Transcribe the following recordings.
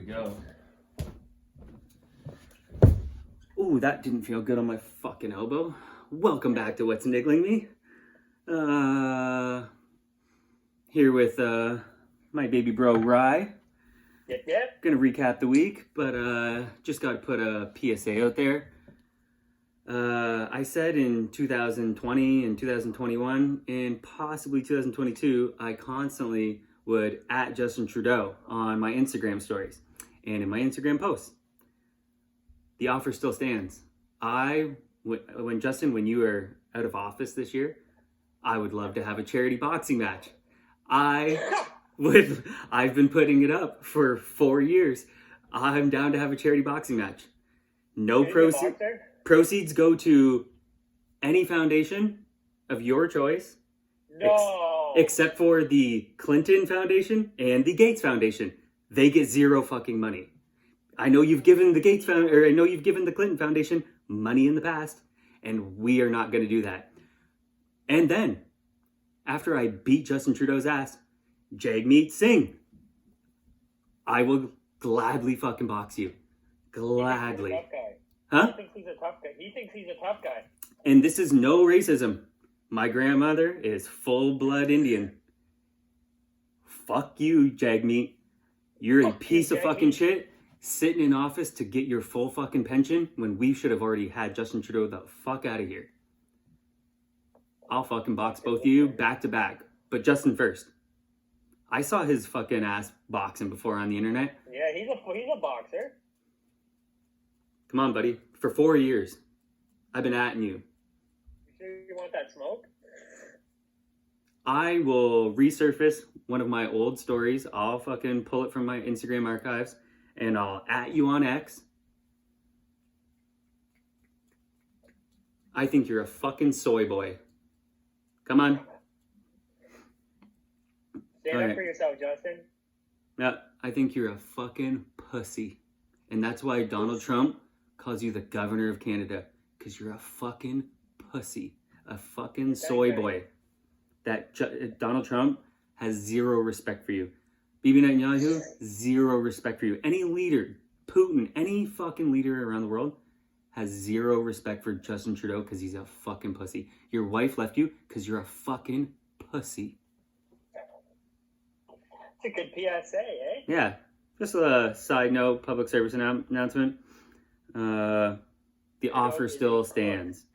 go. Ooh, that didn't feel good on my fucking elbow. Welcome back to What's Niggling Me. Here with my baby bro Rye. Yep. Gonna recap the week, but just gotta put a PSA out there. I said in 2020 and 2021 and possibly 2022, I constantly would @ Justin Trudeau on my Instagram stories and in my Instagram posts. The offer still stands. When Justin, when you were out of office this year, I would love to have a charity boxing match. I've been putting it up for 4 years. I'm down to have a charity boxing match. No proceeds go to any foundation of your choice. No. Except for the Clinton Foundation and the Gates Foundation. They get zero fucking money. I know you've given the the Clinton Foundation money in the past, and we are not going to do that. And then, after I beat Justin Trudeau's ass, Jagmeet Singh, I will gladly fucking box you. Gladly. He's a tough guy. Huh? He thinks he's a tough guy. And this is no racism. My grandmother is full-blood Indian. Fuck you, Jagmeet. You're a piece of fucking shit. Sitting in office to get your full fucking pension when we should have already had Justin Trudeau the fuck out of here. I'll fucking box both of you back to back. But Justin first. I saw his fucking ass boxing before on the internet. Yeah, he's a boxer. Come on, buddy. For 4 years, I've been atting you. You sure you want that smoke? I will resurface one of my old stories. I'll fucking pull it from my Instagram archives. And I'll @ you on X. I think you're a fucking soy boy. Come on. Stand up for yourself, Justin. Yeah, I think you're a fucking pussy. And that's why Donald Trump calls you the governor of Canada. Because you're a fucking pussy. A fucking soy boy. Donald Trump has zero respect for you. Bibi Netanyahu, zero respect for you. Any leader, Putin, any fucking leader around the world has zero respect for Justin Trudeau because he's a fucking pussy. Your wife left you because you're a fucking pussy. It's a good PSA, eh? Yeah. Just a side note, public service announcement. The offer still stands.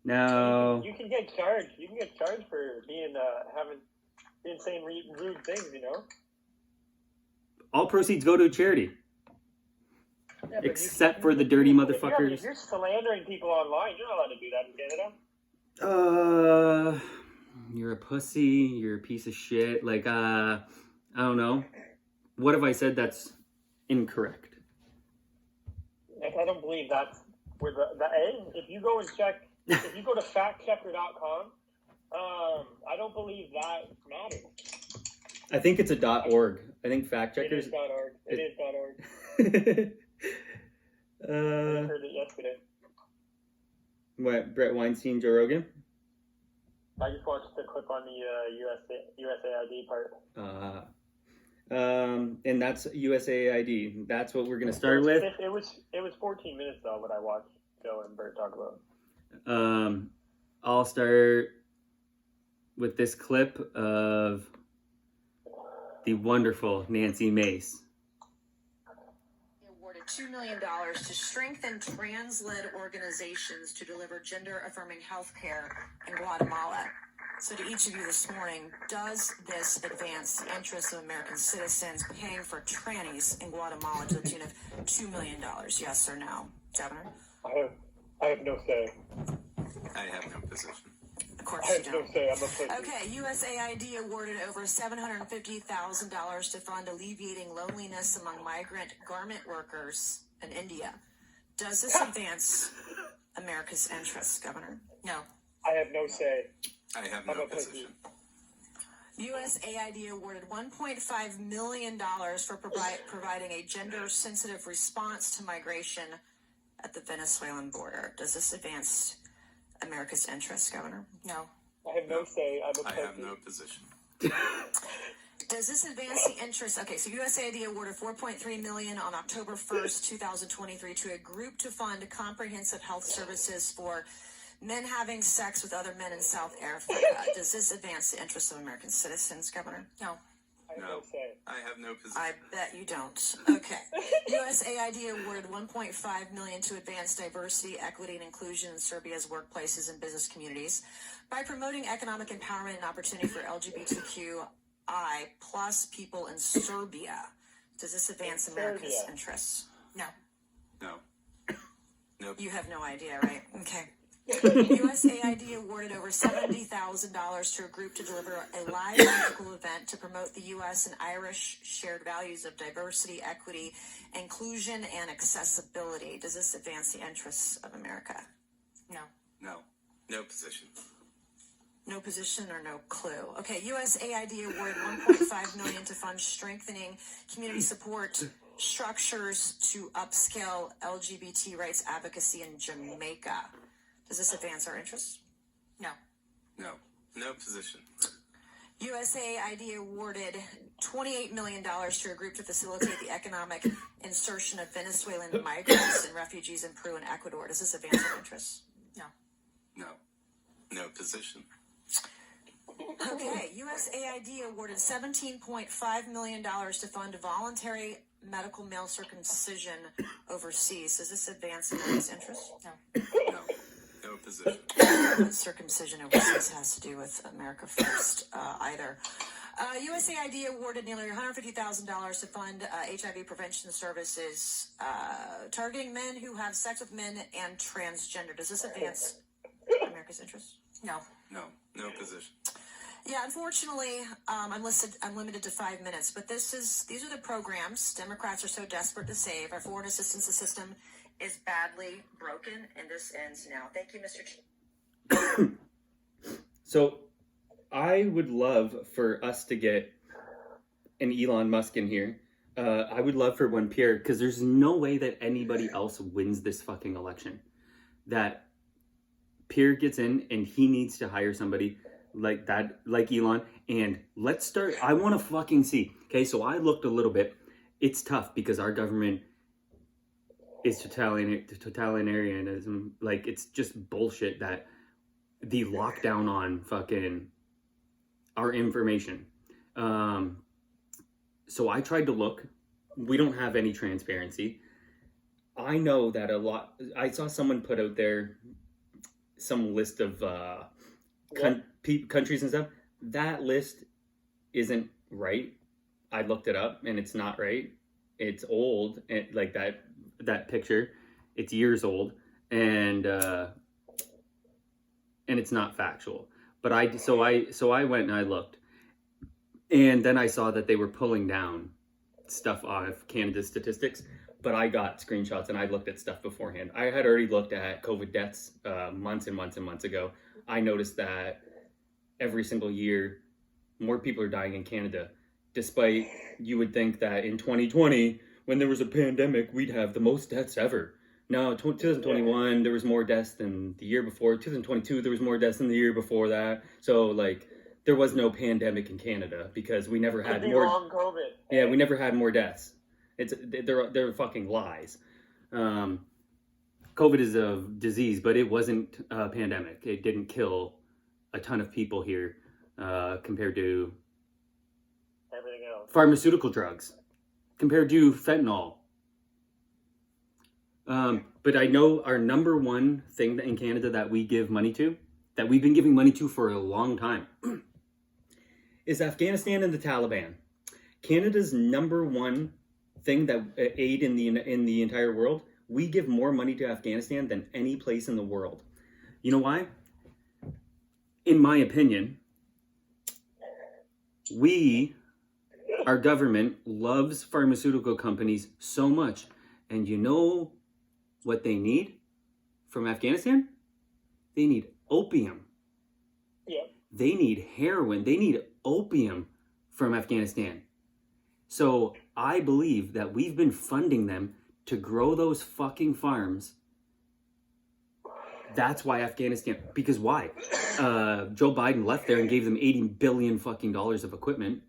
Now... You can get charged. You can get charged for being, saying rude things, you know? All proceeds go to a charity. Yeah, except for the dirty motherfuckers. If you're slandering people online, you're not allowed to do that in Canada. You're a pussy. You're a piece of shit. Like, I don't know. What have I said that's incorrect? I don't believe that's where if you go and check, if you go to factchecker.com, I don't believe that matters. I think it's a .org. I think fact checkers. It is .org. It is .org. I heard it yesterday. What? Brett Weinstein, Joe Rogan? I just watched the clip on the USAID part. And that's USAID. That's what we're gonna start with. It was 14 minutes though. What I watched Joe and Bert talk about. I'll start with this clip of the wonderful Nancy Mace. Awarded $2 million to strengthen trans-led organizations to deliver gender-affirming health care in Guatemala. So to each of you this morning, does this advance the interests of American citizens paying for trannies in Guatemala to the tune of $2 million? Yes or no, Governor? I have no say. I have no position. Of course I you have don't. no say. I'm a pussy. Okay, USAID awarded over $750,000 to fund alleviating loneliness among migrant garment workers in India. Does this advance America's interests, Governor? No. I have no say. I have no position. USAID awarded $1.5 million for providing a gender-sensitive response to migration at the Venezuelan border. Does this advance America's interests, Governor? No. I have no say. I'm a pussy. I have no position. Does this advance the interest? Okay, so USAID awarded $4.3 million on October 1st, 2023 to a group to fund comprehensive health services for men having sex with other men in South Africa. Does this advance the interests of American citizens, Governor? No. No, I have no position. I bet you don't. Okay. USAID awarded $1.5 million to advance diversity, equity, and inclusion in Serbia's workplaces and business communities by promoting economic empowerment and opportunity for LGBTQI plus people in Serbia. Does this advance America's interests? No. No. Nope. You have no idea, right? Okay. USAID awarded over $70,000 to a group to deliver a live musical event to promote the U.S. and Irish shared values of diversity, equity, inclusion, and accessibility. Does this advance the interests of America? No. No. No position. No position or no clue. Okay, USAID awarded $1.5 million to fund strengthening community support structures to upscale LGBT rights advocacy in Jamaica. Does this advance our interests? No. No. No position. USAID awarded $28 million to a group to facilitate the economic insertion of Venezuelan migrants and refugees in Peru and Ecuador. Does this advance our interests? No. No. No position. Okay, USAID awarded $17.5 million to fund voluntary medical male circumcision overseas. Does this advance America's interests? No. No. No position. Circumcision overseas has to do with America First either. USAID awarded nearly $150,000 to fund HIV prevention services targeting men who have sex with men and transgender. Does this advance America's interests? No. No. No position. Yeah, unfortunately, I'm limited to 5 minutes, but these are the programs Democrats are so desperate to save. Our foreign assistance system is badly broken, and this ends now. Thank you, Mr. So I would love for us to get an Elon Musk in here. I would love for when Pierre, because there's no way that anybody else wins this fucking election. That Pierre gets in and he needs to hire somebody like that, like Elon. And let's start. I want to fucking see. Okay, so I looked a little bit. It's tough because our government is totalitarianism. Like, it's just bullshit that the lockdown on fucking our information. So I tried to look. We don't have any transparency. I know that a lot. I saw someone put out there some list of countries and stuff. That list isn't right. I looked it up and it's not right. It's old, and like that picture, it's years old, and it's not factual. But I went and I looked, and then I saw that they were pulling down stuff off Canada's statistics. But I got screenshots and I looked at stuff beforehand. I had already looked at COVID deaths months and months and months ago. I noticed that every single year, more people are dying in Canada. Despite you would think that in 2020, when there was a pandemic, we'd have the most deaths ever. No, 2021, there was more deaths than the year before. 2022, there was more deaths than the year before that. So, like, there was no pandemic in Canada because we never had more. Long COVID. Yeah, we never had more deaths. They're fucking lies. COVID is a disease, but it wasn't a pandemic. It didn't kill a ton of people here compared to Everything else. pharmaceutical drugs, compared to fentanyl. But I know our number one thing in Canada that we give money to, that we've been giving money to for a long time, is Afghanistan and the Taliban. Canada's number one thing that aid in the entire world, we give more money to Afghanistan than any place in the world. You know why? In my opinion, our government loves pharmaceutical companies so much. And you know what they need from Afghanistan? They need opium. Yeah. They need heroin. They need opium from Afghanistan. So I believe that we've been funding them to grow those fucking farms. That's why Afghanistan, because why? Joe Biden left there and gave them $80 billion fucking dollars of equipment.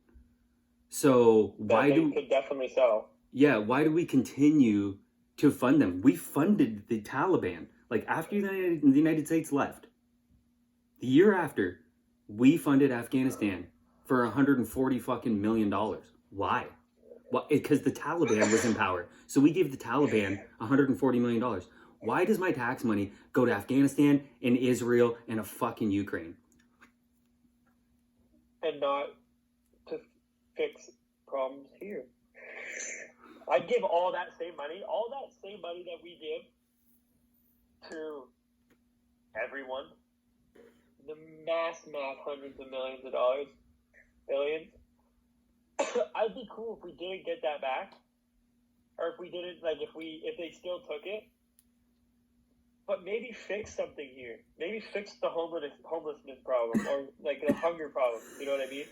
So that why they do could definitely sell. why do we continue to fund them? We funded the Taliban. Like after the United States left, the year after, we funded Afghanistan for $140 fucking million. Why? Well, because the Taliban was in power. So we gave the Taliban $140 million. Why does my tax money go to Afghanistan and Israel and a fucking Ukraine? And not to fix problems here. I'd give all that same money that we give to everyone, the mass hundreds of millions of dollars, billions. I'd be cool if we didn't get that back, or if we didn't, like, if they still took it. But maybe fix something here. Maybe fix the homelessness problem, or like the hunger problem. You know what I mean?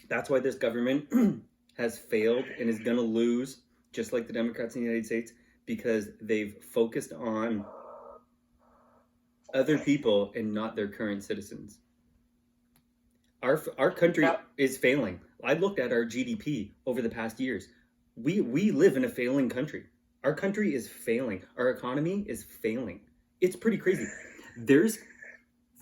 That's why this government has failed and is going to lose, just like the Democrats in the United States, because they've focused on other people and not their current citizens. Our country is failing. I looked at our GDP over the past years. We live in a failing country. Our country is failing. Our economy is failing. It's pretty crazy. There's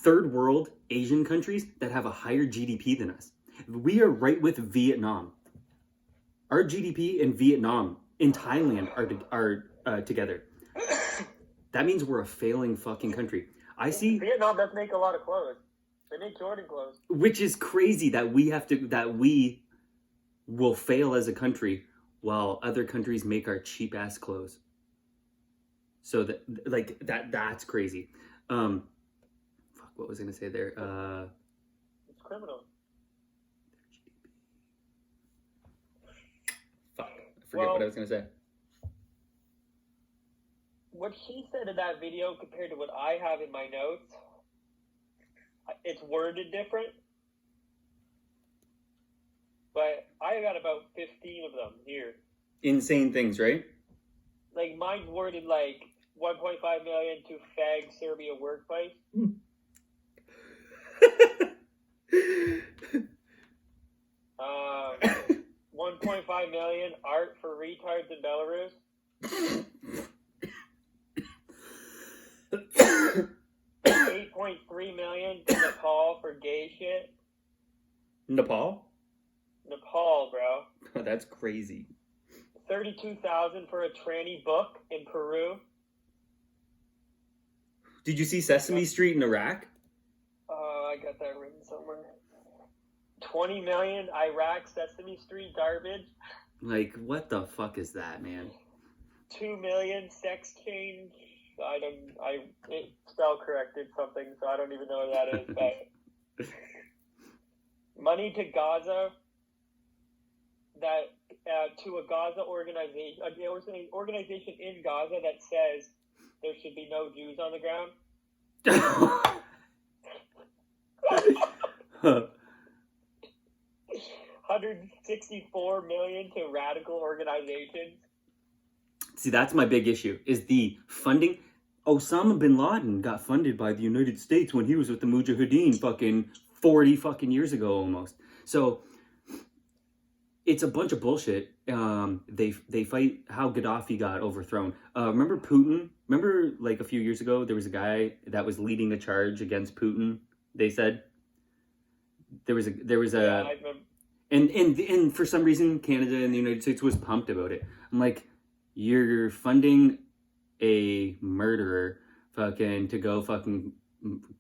third world Asian countries that have a higher GDP than us. We are right with Vietnam. Our GDP in Vietnam, in Thailand are together. That means we're a failing fucking country. I see. Vietnam does make a lot of clothes. They make Jordan clothes. Which is crazy that we will fail as a country while other countries make our cheap ass clothes. So that's crazy. Fuck, what was I gonna say there? It's criminal. Fuck, I forget what I was gonna say. What he said in that video compared to what I have in my notes, it's worded different. But I got about 15 of them here. Insane things, right? Like, mine's worded like 1.5 million to fag Serbia workplace. 1.5 million art for retards in Belarus. 8.3 million to Nepal for gay shit. Nepal, bro. oh, that's crazy. 32,000 for a tranny book in Peru. Did you see Sesame Street in Iraq? I got that written somewhere. 20 million Iraq Sesame Street garbage. Like, what the fuck is that, man? 2 million sex change. It spell corrected something, so I don't even know what that is. But money to Gaza, that to a Gaza organization, an organization in Gaza that says there should be no Jews on the ground. 164 million to radical organizations. See, that's my big issue, is the funding. Osama bin Laden got funded by the United States when he was with the Mujahideen fucking 40 fucking years ago almost. So it's a bunch of bullshit. They fight how Gaddafi got overthrown. Remember Putin? Remember like a few years ago there was a guy that was leading a charge against Putin. They said there was a Yeah, I remember. and for some reason Canada and the United States was pumped about it. I'm like, you're funding a murderer fucking to go fucking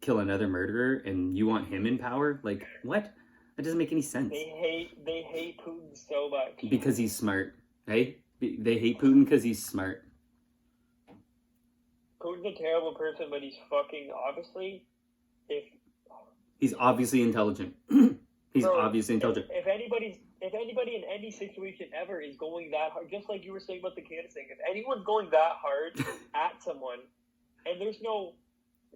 kill another murderer and you want him in power? Like, what? That doesn't make any sense. They hate Putin so much. Because he's smart, right? They hate Putin because he's smart. Putin's a terrible person, but he's fucking obviously. He's obviously intelligent. He's obviously intelligent. If anybody in any situation ever is going that hard, just like you were saying about the Canada thing, if anyone's going that hard at someone, and there's no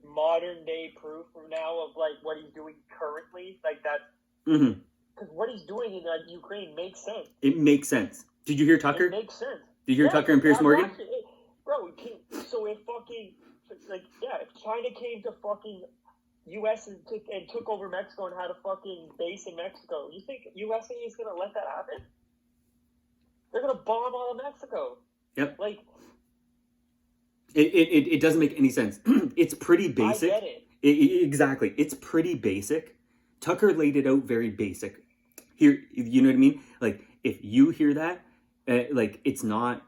modern day proof from now of like what he's doing currently, like that. Mm-hmm. Because what he's doing in Ukraine makes sense. It makes sense. Did you hear Tucker? It makes sense. Did you hear Tucker and Pierce Morgan? Bro, so if fucking, like, yeah, if China came to fucking U.S. and took over Mexico and had a fucking base in Mexico. You think USA is gonna let that happen? They're gonna bomb all of Mexico. Yep. Like, it doesn't make any sense. It's pretty basic. I get it. Exactly. It's pretty basic. Tucker laid it out very basic. Here, you know what I mean? Like, if you hear that, like, it's not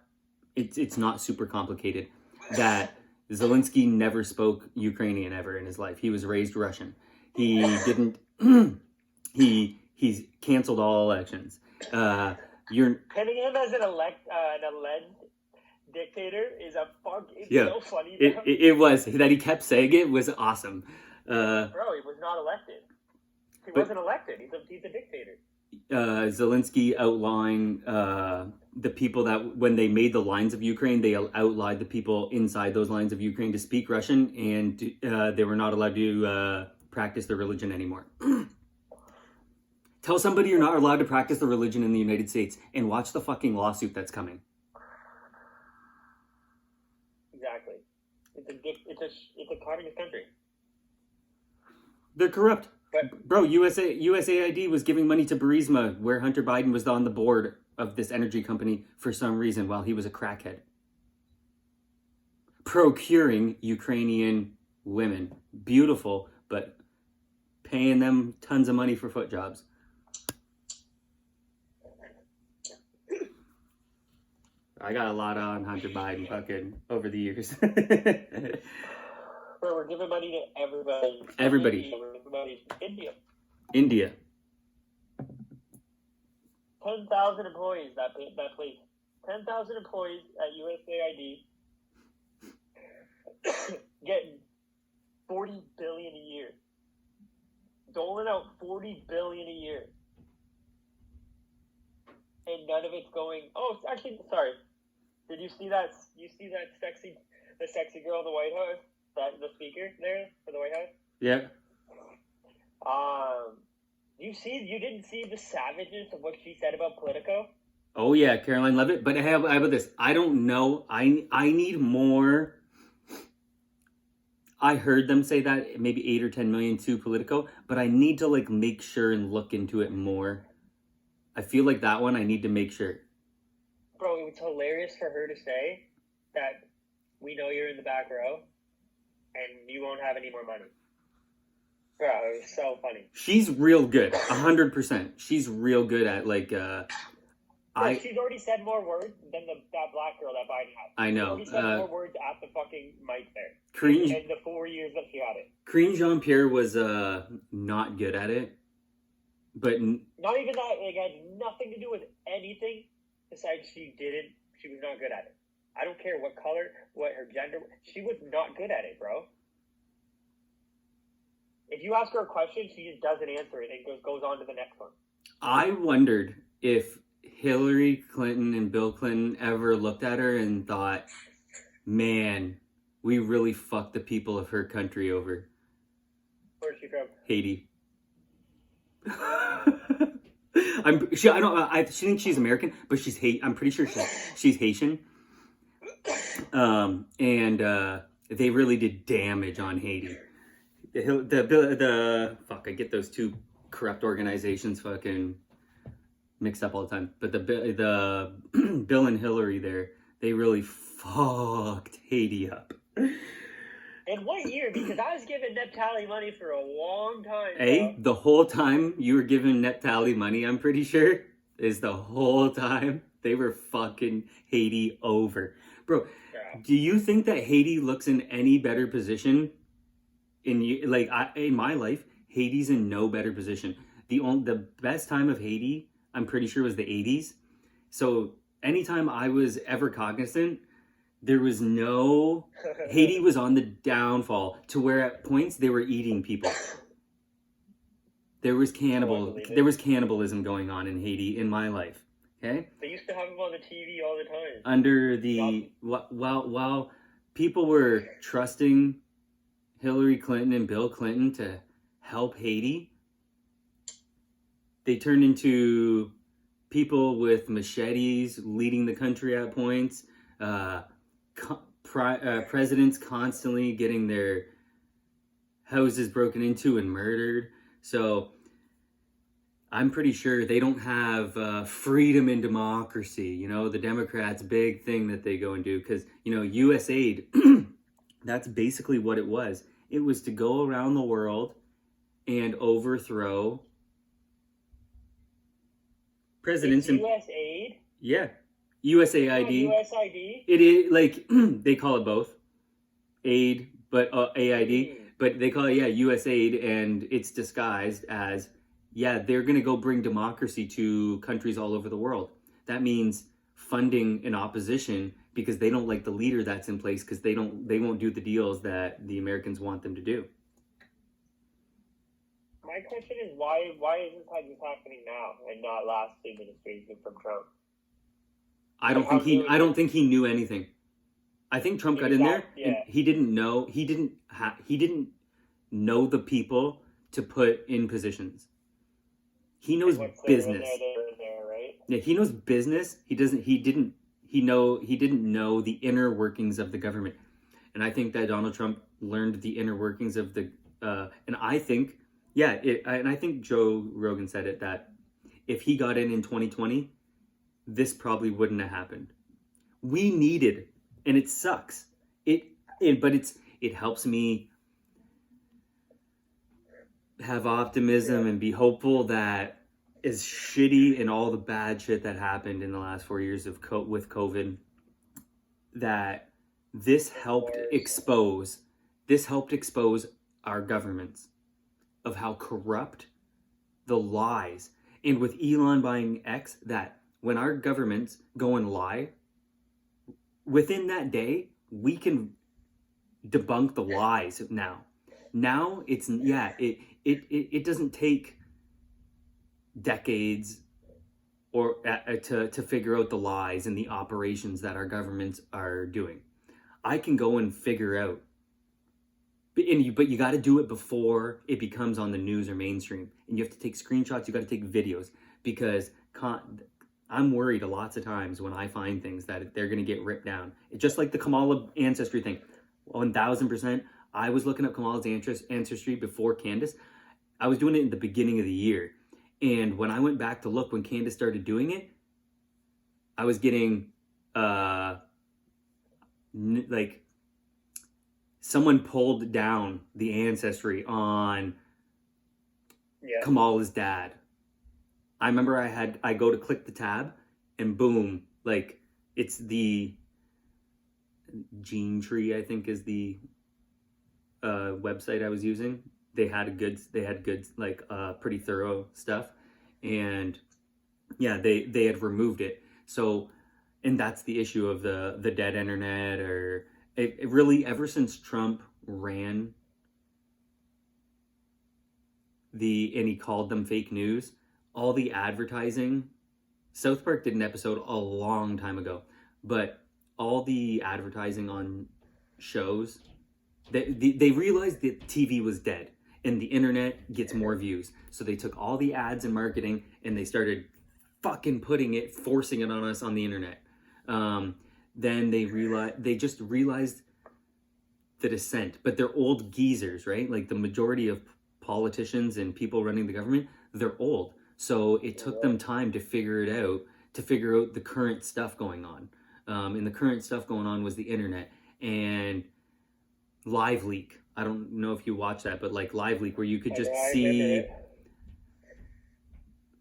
super complicated. That Zelensky never spoke Ukrainian ever in his life. He was raised Russian. He didn't. He's canceled all elections. You're Pinning him as an alleged dictator is a fuck. It's yeah. so funny. It was that he kept saying it was awesome. Bro, he was not elected. He wasn't elected. He's a dictator. Zelensky outlawing the people that when they made the lines of Ukraine, they outlawed the people inside those lines of Ukraine to speak Russian, and they were not allowed to practice their religion anymore. Tell somebody you're not allowed to practice the religion in the United States, and watch the fucking lawsuit that's coming. Exactly. It's a communist country. They're corrupt. But, bro, USAID was giving money to Burisma, where Hunter Biden was on the board of this energy company for some reason while he was a crackhead. Procuring Ukrainian women. Beautiful, but paying them tons of money for foot jobs. I got a lot on Hunter Biden fucking over the years. Bro, we're giving money to everybody. Everybody. We're giving money to India. 10,000 employees, that place. 10,000 employees at USAID getting $40 billion a year. Doling out $40 billion a year. And none of it's going, oh, actually, sorry. Did you see that? The sexy girl in the White House? The speaker there for the White House? Yeah. You didn't see the savageness of what she said about Politico? Oh yeah, Caroline Levitt. But how about this? I don't know. I need more. I heard them say that maybe 8 or 10 million to Politico, but I need to like make sure and look into it more. I feel like that one I need to make sure. Bro, it was hilarious for her to say that we know you're in the back row and you won't have any more money. Bro, it was so funny. She's real good, 100%. She's real good at like. She's already said more words than that black girl that Biden had. I know. She already said more words at the fucking mic there. Karine, in the 4 years that she had it. Karine Jean-Pierre was not good at it, but not even that. It had nothing to do with anything besides she was not good at it. I don't care what color, what her gender. She was not good at it, bro. If you ask her a question, she just doesn't answer it and goes on to the next one. I wondered if Hillary Clinton and Bill Clinton ever looked at her and thought, man, we really fucked the people of her country over. Where's she from? Haiti. I think she's American, but I'm pretty sure she's Haitian. And they really did damage on Haiti. Fuck, I get those two corrupt organizations fucking mixed up all the time. But the Bill and Hillary there, they really fucked Haiti up. In what year? Because I was giving Neptali money for a long time. Hey, the whole time you were giving Neptali money, I'm pretty sure, is the whole time they were fucking Haiti over. Bro, yeah. Do you think that Haiti looks in any better position? In my life, Haiti's in no better position. The best time of Haiti, I'm pretty sure, was the 80s. So anytime I was ever cognizant, there was no... Haiti was on the downfall to where at points they were eating people. There was cannibalism going on in Haiti in my life. Okay? They used to have them on the TV all the time. Under the... While people were trusting Hillary Clinton and Bill Clinton to help Haiti, they turned into people with machetes leading the country at points. Presidents constantly getting their houses broken into and murdered. So I'm pretty sure they don't have freedom and democracy. You know, the Democrats' big thing that they go and do, because, you know, USAID, that's basically what it was. It was to go around the world and overthrow presidents. It's USAID? Yeah. USAID. USAID? It is like, they call it both. Aid, but AID. But they call it, USAID, and it's disguised as, they're going to go bring democracy to countries all over the world. That means funding an opposition because they don't like the leader that's in place, because they won't do the deals that the Americans want them to do. My question is, why isn't this happening now and not last administration from Trump? I don't think he knew anything. I think Trump got in there and he didn't know the people to put in positions. He knows business. Right? Yeah, he knows business. He didn't know the inner workings of the government. And I think that Donald Trump learned the inner workings of the and I think and I think Joe Rogan said it, that if he got in 2020, this probably wouldn't have happened. We needed, and it sucks. But it helps me have optimism and be hopeful that, as shitty and all the bad shit that happened in the last 4 years with COVID, that this helped expose our governments of how corrupt the lies. And with Elon buying X, that when our governments go and lie, within that day, we can debunk the lies now. Now it's, it doesn't take decades or to figure out the lies and the operations that our governments are doing. I can go and figure out, but you got to do it before it becomes on the news or mainstream. And you have to take screenshots, you got to take videos, because I'm worried lots of times when I find things that they're going to get ripped down. It's just like the Kamala ancestry thing. 1000%. I was looking up Kamala's ancestry before Candace. I was doing it in the beginning of the year. And when I went back to look when Candace started doing it, I was getting like someone pulled down the ancestry on Kamala's dad. I remember I go to click the tab and boom, like it's the Gene Tree, I think is the website I was using. They had good like pretty thorough stuff, and they had removed it. So, and that's the issue of the dead internet, or it really, ever since Trump ran and he called them fake news, all the advertising. South Park did an episode a long time ago, but all the advertising on shows, they realized that TV was dead and the internet gets more views. So they took all the ads and marketing and they started fucking forcing it on us on the internet. Then they just realized the descent, but they're old geezers, right? Like the majority of politicians and people running the government, they're old. So it took them time to figure out the current stuff going on. And the current stuff going on was the internet and Live Leak. I don't know if you watch that, but like Live Leak, where you could just see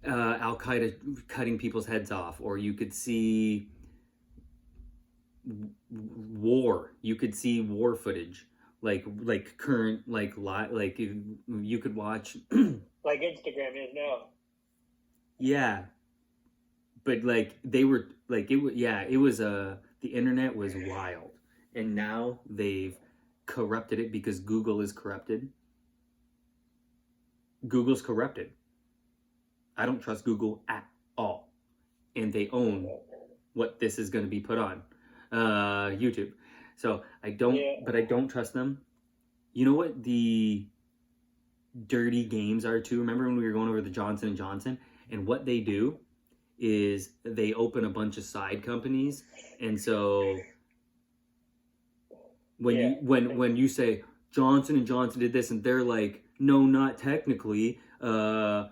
Al-Qaeda cutting people's heads off, or you could see war. You could see war footage, like current, like you could watch like Instagram is now. Yeah, but like they were like it was the internet was wild, and now they've corrupted it because Google is corrupted. Google's corrupted. I don't trust Google at all, and they own what this is going to be put on YouTube. So I don't trust them. You know what the dirty games are too? Remember when we were going over the Johnson & Johnson? And what they do is they open a bunch of side companies. And so when you say Johnson & Johnson did this, and they're like, no, not technically. A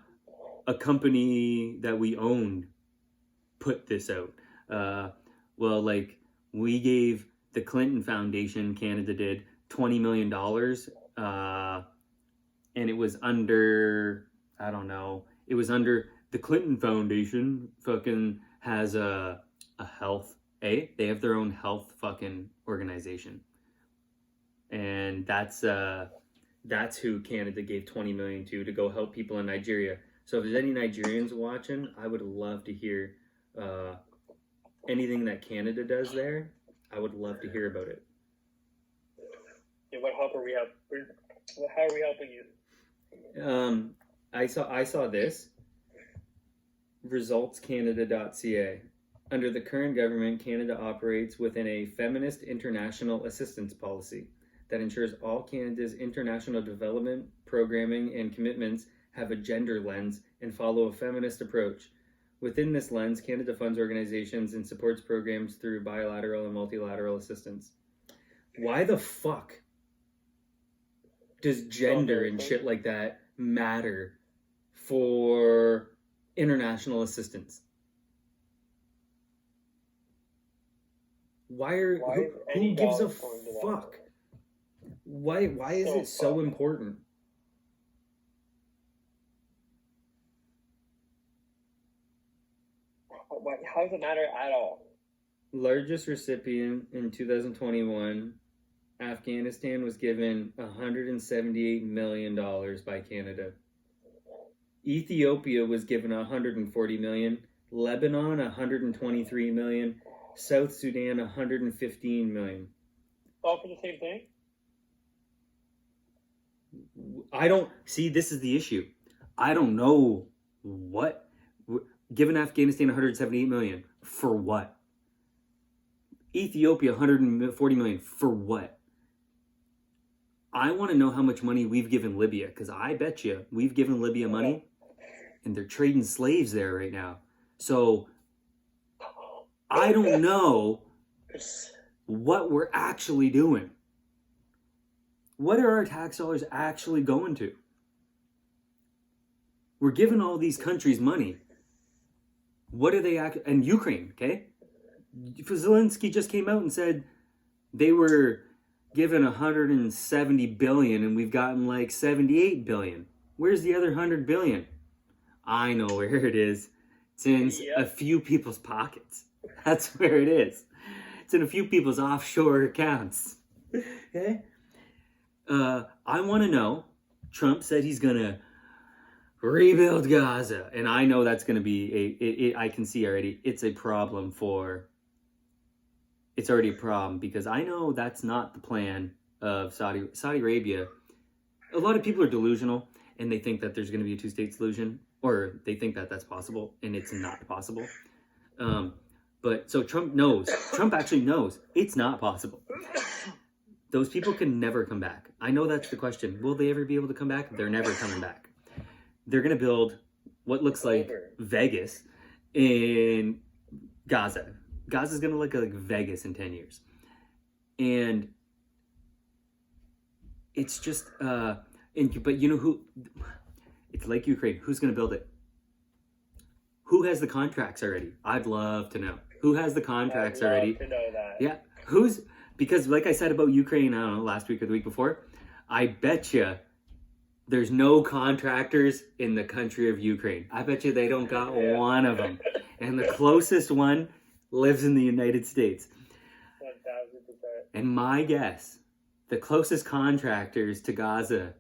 company that we owned put this out. Well, like, we gave the Clinton Foundation, Canada did, $20 million, and it was under, I don't know, it was under the Clinton Foundation fucking has a health, they have their own health fucking organization. And that's who Canada gave 20 million to go help people in Nigeria. So if there's any Nigerians watching, I would love to hear anything that Canada does there. I would love to hear about it. Yeah, what help are we helping? How are we helping you? I saw this. ResultsCanada.ca. Under the current government, Canada operates within a feminist international assistance policy that ensures all Canada's international development, programming, and commitments have a gender lens and follow a feminist approach. Within this lens, Canada funds organizations and supports programs through bilateral and multilateral assistance. Why the fuck does gender and shit like that matter for international assistance? Who gives a fuck? Why is it so important? How does it matter at all? Largest recipient in 2021, Afghanistan was given $178 million by Canada. Ethiopia was given $140 million, Lebanon $123 million, South Sudan $115 million. All for the same thing? I don't see. This is the issue. I don't know what. Given Afghanistan $178 million for what? Ethiopia $140 million for what? I want to know how much money we've given Libya, because I bet you we've given Libya money, and they're trading slaves there right now. So I don't know what we're actually doing. What are our tax dollars actually going to? We're giving all these countries money. What are they and Ukraine, okay? Zelensky just came out and said they were given 170 billion and we've gotten like 78 billion. Where's the other 100 billion? I know where it is. It's in a few people's pockets. That's where it is. It's in a few people's offshore accounts. Okay? I want to know, Trump said he's going to rebuild Gaza. And I know that's going to be I can see already, it's a problem it's already a problem because I know that's not the plan of Saudi Arabia. A lot of people are delusional and they think that there's going to be a two-state solution, or they think that that's possible and it's not possible. But so Trump actually knows it's not possible. Those people can never come back. I know that's the question. Will they ever be able to come back? They're never coming back. They're going to build what looks like Vegas in Gaza. Gaza's going to look like Vegas in 10 years. And it's just, but you know who, it's like Ukraine. Who's going to build it? Who has the contracts already? I'd love to know. Who has the contracts already? I'd love to know that. Yeah. Because like I said about Ukraine, I don't know, last week or the week before, I bet you there's no contractors in the country of Ukraine. I bet you they don't got one of them. And the closest one lives in the United States. 1,000%. And my guess, the closest contractors to Gaza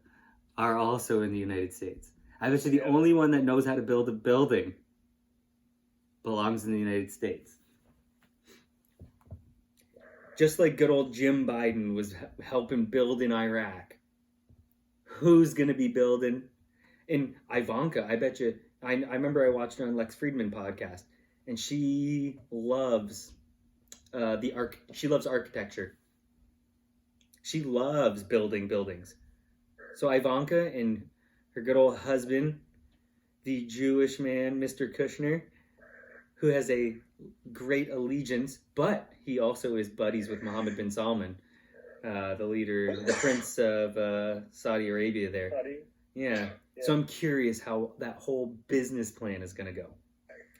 are also in the United States. I bet you the only one that knows how to build a building belongs in the United States. Just like good old Jim Biden was helping build in Iraq. Who's going to be building? And Ivanka, I bet you, I remember I watched her on Lex Friedman podcast, and she loves she loves architecture. She loves building buildings. So Ivanka and her good old husband, the Jewish man, Mr. Kushner, who has a great allegiance, but he also is buddies with Mohammed bin Salman. the leader, the prince of Saudi Arabia there. Saudi. Yeah. So I'm curious how that whole business plan is going to go.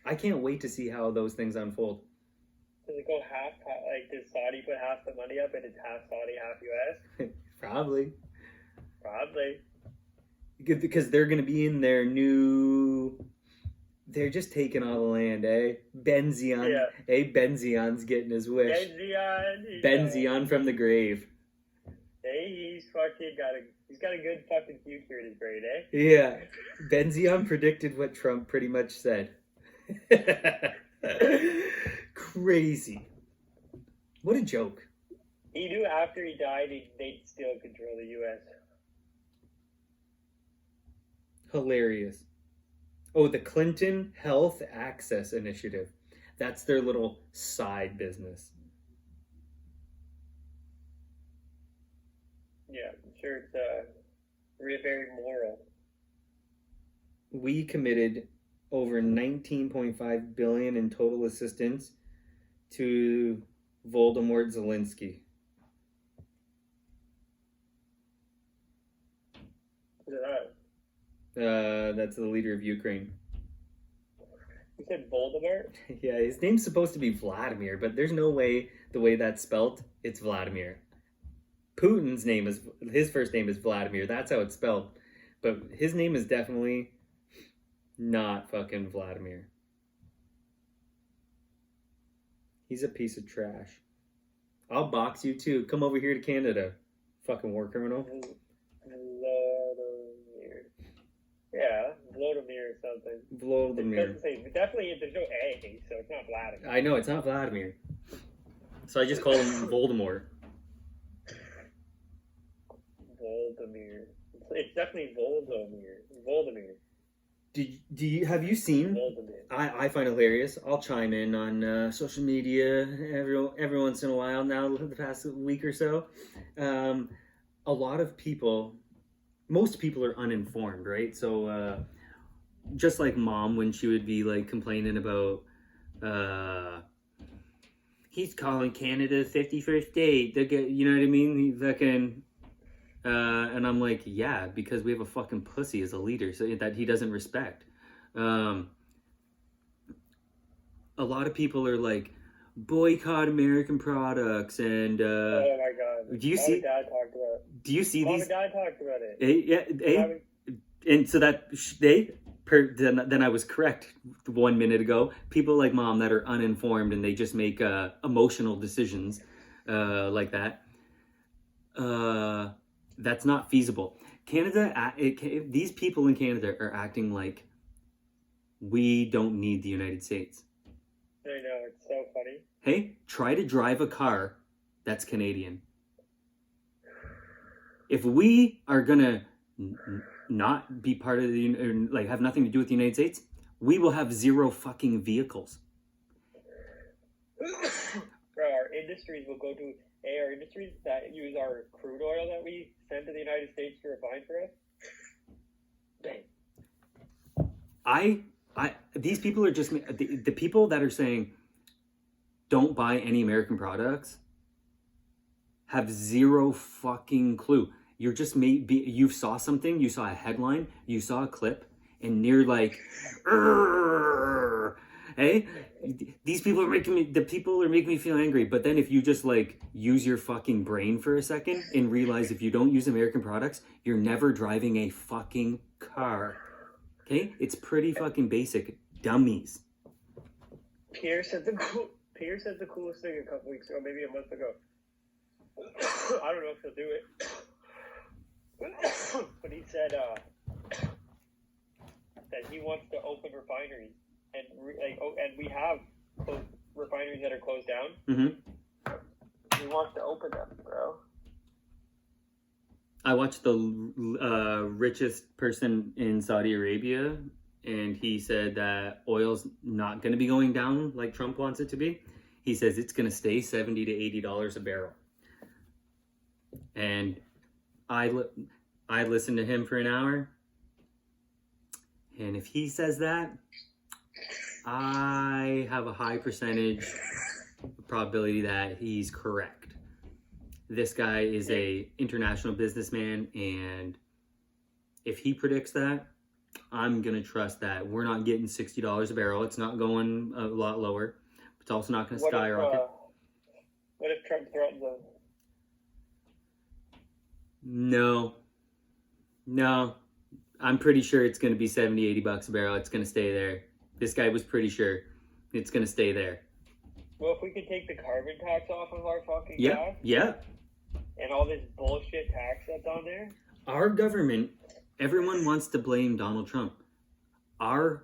I can't wait to see how those things unfold. Does it go half? Like, does Saudi put half the money up and it's half Saudi, half US? Probably. Probably. Because they're going to be in their new... They're just taking all the land, eh? Benzion. Yeah. Benzion's getting his wish. Benzion. Benzion from the grave. Hey, he's got a good fucking future in his brain, eh? Yeah. Benzion predicted what Trump pretty much said. Crazy. What a joke. He knew after he died, they'd still control the U.S. Hilarious. Oh, the Clinton Health Access Initiative. That's their little side business. Yeah, I'm sure it's very moral. We committed over 19.5 billion in total assistance to Voldemort Zelensky. Who's that? That's the leader of Ukraine. You said Voldemort? Yeah, his name's supposed to be Vladimir, but there's no way the way that's spelt, it's Vladimir. Putin's name is, his first name is Vladimir. That's how it's spelled. But his name is definitely not fucking Vladimir. He's a piece of trash. I'll box you too. Come over here to Canada. Fucking war criminal. Vladimir. Yeah, Vladimir or something. It Vladimir. doesn't say, definitely there's no A, so it's not Vladimir. I know, it's not Vladimir. So I just call him Voldemort. Voldemir. It's definitely Voldemir. Have you seen? Voldemir. I find it hilarious. I'll chime in on social media every once in a while now, the past week or so. A lot of people, most people are uninformed, right? So just like mom when she would be like complaining about he's calling Canada 51st state. You know what I mean? He fucking... and I'm like, yeah, because we have a fucking pussy as a leader so that he doesn't respect. A lot of people are like, boycott American products and oh my god! Do you Mom see? And Dad talked about it. Do you see Mom these? and Dad talked about it. And so that then I was correct 1 minute ago. People like mom that are uninformed and they just make emotional decisions like that. That's not feasible. Canada, these people in Canada are acting like we don't need the United States. I know, it's so funny. Hey, try to drive a car that's Canadian. If we are gonna not be part of the, like have nothing to do with the United States, we will have zero fucking vehicles. Bro, our industries will go to our industries that use our crude oil that we send to the United States to refine for us. Dang. These people are just the people that are saying don't buy any American products have zero fucking clue. You're just you saw something, you saw a headline, you saw a clip, and you're like, Grrrrr. Hey, these people are making me feel angry. But then if you just like use your fucking brain for a second and realize if you don't use American products, you're never driving a fucking car. Okay? It's pretty fucking basic. Dummies. Pierre said the coolest thing a couple weeks ago, maybe a month ago. I don't know if he'll do it. But he said that he wants to open refineries. And we have refineries that are closed down. Mm-hmm. He wants to open them, bro. I watched the richest person in Saudi Arabia, and he said that oil's not going to be going down like Trump wants it to be. He says it's going to stay $70 to $80 a barrel. And I listened to him for an hour, and if he says that, I have a high percentage probability that he's correct. This guy is a international businessman, and if he predicts that, I'm gonna trust that. We're not getting $60 a barrel. It's not going a lot lower. It's also not gonna skyrocket. What if Trump threatens us? No. I'm pretty sure it's gonna be 70, $80 a barrel. It's gonna stay there. This guy was pretty sure it's gonna stay there. Well, if we could take the carbon tax off of our fucking gas and all this bullshit tax that's on there. Our government, everyone wants to blame Donald Trump. Our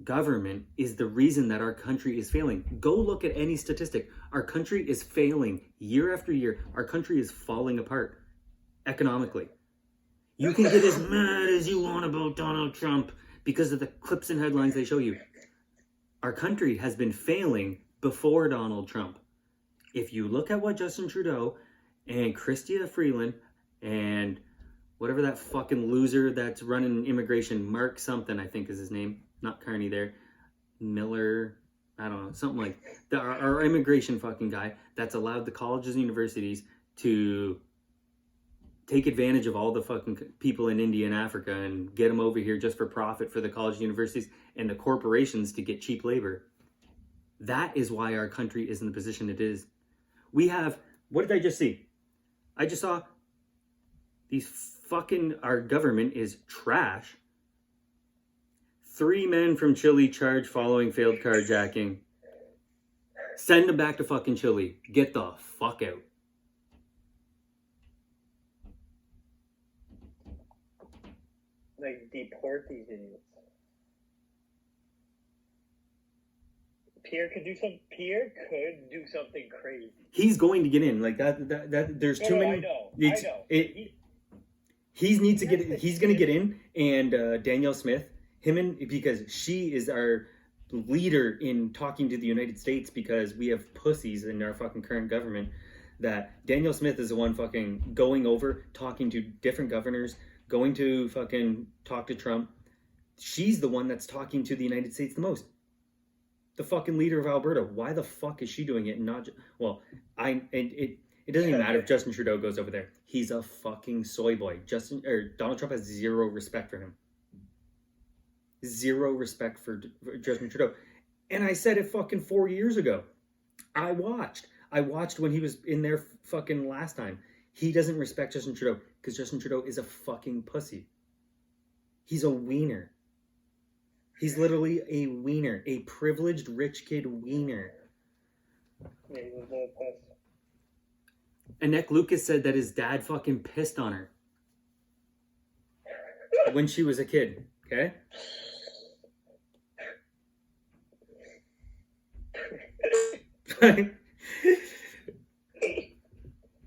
government is the reason that our country is failing. Go look at any statistic. Our country is failing year after year. Our country is falling apart economically. You can get as mad as you want about Donald Trump because of the clips and headlines they show you. Our country has been failing before Donald Trump. If you look at what Justin Trudeau and Chrystia Freeland and whatever that fucking loser that's running immigration, Mark something, I think is his name, not Carney there, Miller, I don't know, something like that, our immigration fucking guy that's allowed the colleges and universities to take advantage of all the fucking people in India and Africa and get them over here just for profit for the college universities and the corporations to get cheap labor. That is why our country is in the position it is. We have, what did I just see? I just saw our government is trash. 3 men from Chile charged following failed carjacking. Send them back to fucking Chile. Get the fuck out. Like, deport these idiots. Pierre could do something crazy. He's going to get in. Like that there's too many. I know. He's going to get in, and Danielle Smith, because she is our leader in talking to the United States, because we have pussies in our fucking current government. That Danielle Smith is the one fucking going over, talking to different governors, going to fucking talk to Trump. She's the one that's talking to the United States the most. The fucking leader of Alberta. Why the fuck is she doing it and not? It doesn't even matter if Justin Trudeau goes over there. He's a fucking soy boy. Donald Trump has zero respect for him. Zero respect for Justin Trudeau. And I said it fucking 4 years ago. I watched when he was in there fucking last time. He doesn't respect Justin Trudeau because Justin Trudeau is a fucking pussy. He's a wiener. He's literally a wiener. A privileged rich kid wiener. Yeah, he was a puss. Annette Lucas said that his dad fucking pissed on her when she was a kid, okay?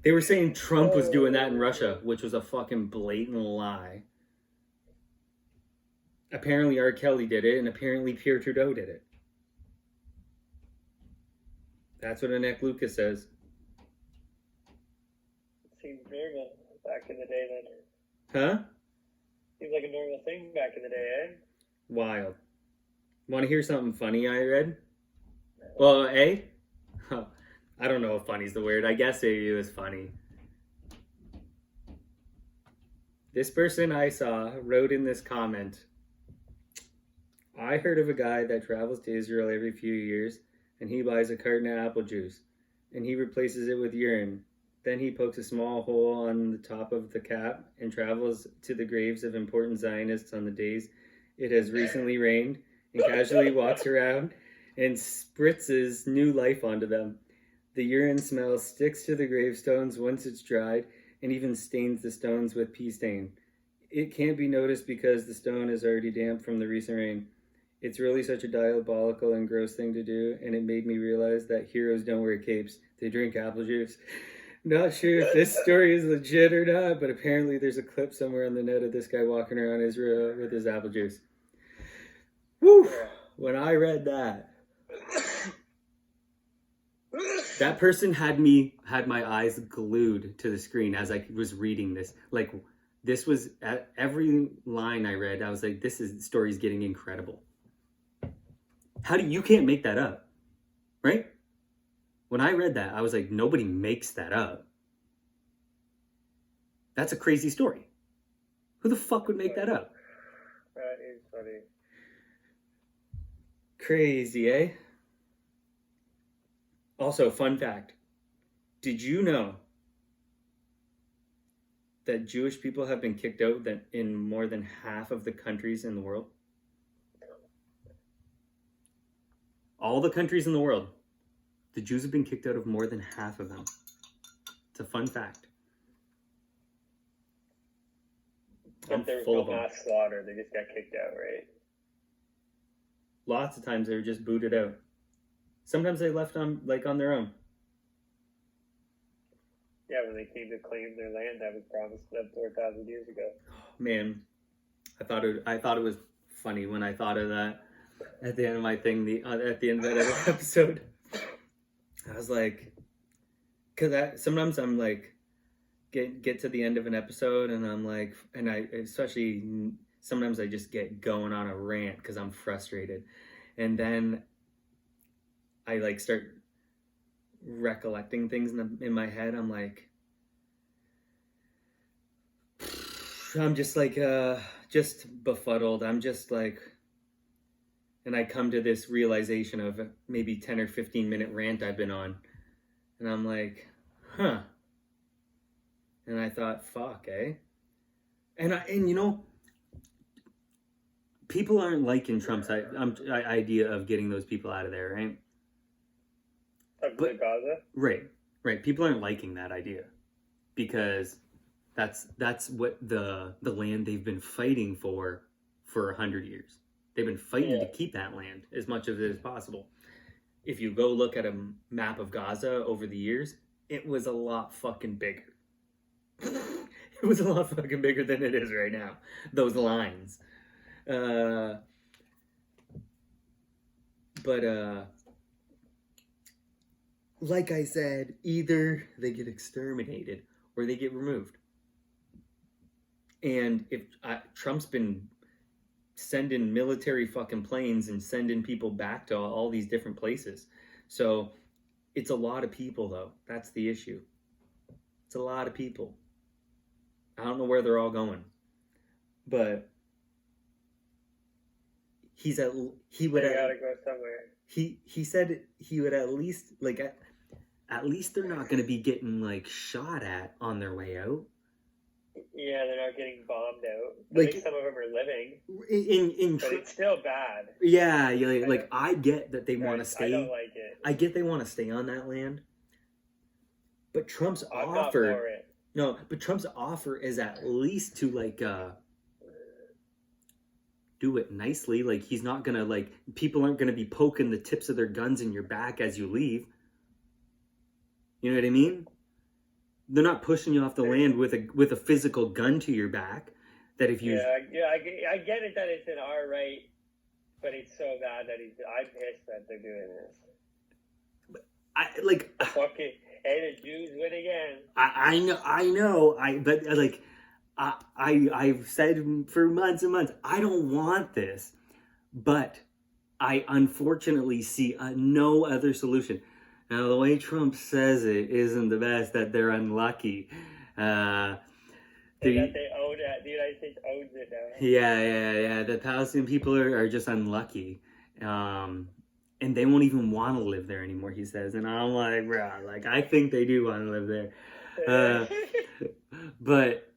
They were saying Trump was doing that in Russia, which was a fucking blatant lie. Apparently R. Kelly did it, and apparently Pierre Trudeau did it. That's what Annette Lucas says. Seems normal back in the day then. Huh? Seems like a normal thing back in the day, eh? Wild. Want to hear something funny I read? Well, I don't know if funny's the word. I guess it was funny. This person I saw wrote in this comment, I heard of a guy that travels to Israel every few years, and he buys a carton of apple juice, and he replaces it with urine. Then he pokes a small hole on the top of the cap and travels to the graves of important Zionists on the days it has recently rained, and casually walks around and spritzes new life onto them. The urine smell sticks to the gravestones once it's dried, and even stains the stones with pea stain. It can't be noticed because the stone is already damp from the recent rain. It's really such a diabolical and gross thing to do, and it made me realize that heroes don't wear capes. They drink apple juice. Not sure if this story is legit or not, but apparently there's a clip somewhere on the net of this guy walking around Israel with his apple juice. Woo! When I read that, that person had my eyes glued to the screen as I was reading this. Like, this was, at every line I read, I was like, the story's getting incredible. You can't make that up, right? When I read that, I was like, nobody makes that up. That's a crazy story. Who the fuck would make that up? That is funny. Crazy, eh? Also, fun fact. Did you know that Jewish people have been kicked out in more than half of the countries in the world? All the countries in the world, the Jews have been kicked out of more than half of them. It's a fun fact. But there's no mass slaughter. They just got kicked out, right? Lots of times they were just booted out. Sometimes they left on their own. Yeah, when they came to claim their land that was promised them 4,000 years ago. Man, I thought it was funny when I thought of that at the end of my thing. At the end of that other episode, I was like, because sometimes I'm like, get to the end of an episode and I'm like, and I especially sometimes I just get going on a rant because I'm frustrated, and then I like start recollecting things in my head. I'm like, I'm just like just befuddled. I'm just like, and I come to this realization of maybe 10 or 15 minute rant I've been on, and I'm like, huh. And I thought, fuck, eh? And you know, people aren't liking Trump's idea of getting those people out of there, right? But Gaza? Right. People aren't liking that idea because that's what the land they've been fighting for 100 years. They've been fighting to keep that land as much of it as possible. If you go look at a map of Gaza over the years, it was a lot fucking bigger. It was a lot fucking bigger than it is right now. Those lines. But like I said, either they get exterminated or they get removed. And if Trump's been sending military fucking planes and sending people back to all these different places. So it's a lot of people, though. That's the issue. It's a lot of people. I don't know where they're all going, but he would gotta go somewhere. He said he would at least at least they're not going to be getting like shot at on their way out. Yeah, they're not getting bombed out. Like, I think some of them are living. But it's still bad. Yeah, like I get that they want to stay. I don't like it. I get they want to stay on that land. But Trump's I'm offer, not for it. no, but Trump's offer is at least to like do it nicely. Like he's not gonna like people aren't gonna be poking the tips of their guns in your back as you leave. You know what I mean? They're not pushing you off the land with a physical gun to your back. That if you I get it that it's in our right, but it's so bad that I'm pissed that they're doing this. Fucking hey, the Jews win again. I know. I've said for months and months, I don't want this, but I unfortunately see no other solution. Now, the way Trump says it isn't the best, that they're unlucky. That they own it. The United States owns it now. Yeah. The Palestinian people are just unlucky. And they won't even want to live there anymore, he says. And I'm like, bro, like, I think they do want to live there. But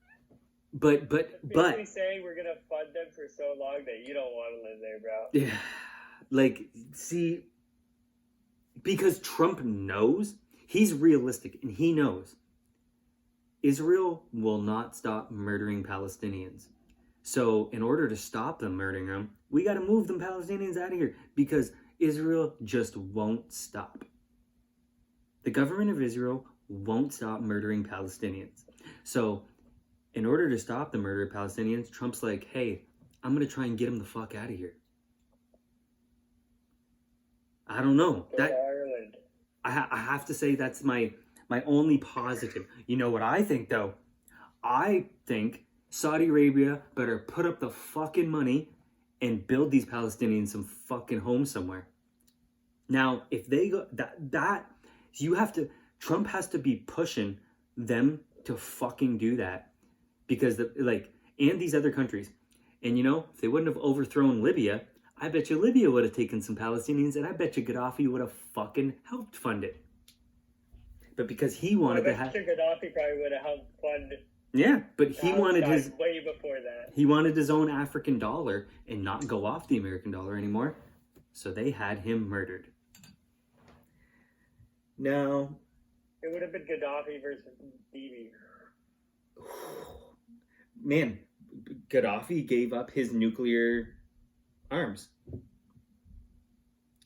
basically saying we're going to fund them for so long that you don't want to live there, bro. Yeah. Like, see, because Trump knows, he's realistic, and he knows Israel will not stop murdering Palestinians. So in order to stop them murdering them, we got to move them Palestinians out of here because Israel just won't stop. The government of Israel won't stop murdering Palestinians. So in order to stop the murder of Palestinians, Trump's like, hey, I'm going to try and get them the fuck out of here. I don't know. Ireland. I have to say that's my only positive. You know what I think, though? I think Saudi Arabia better put up the fucking money and build these Palestinians some fucking home somewhere. Now, if they go Trump has to be pushing them to fucking do that. because and these other countries. And you know, if they wouldn't have overthrown Libya, I bet you Libya would have taken some Palestinians, and I bet you Gaddafi would have fucking helped fund it. But because he wanted to have, Gaddafi probably would have helped fund. Yeah, but he wanted his way before that. He wanted his own African dollar and not go off the American dollar anymore. So they had him murdered. Now, it would have been Gaddafi versus Bibi. Man, Gaddafi gave up his nuclear arms.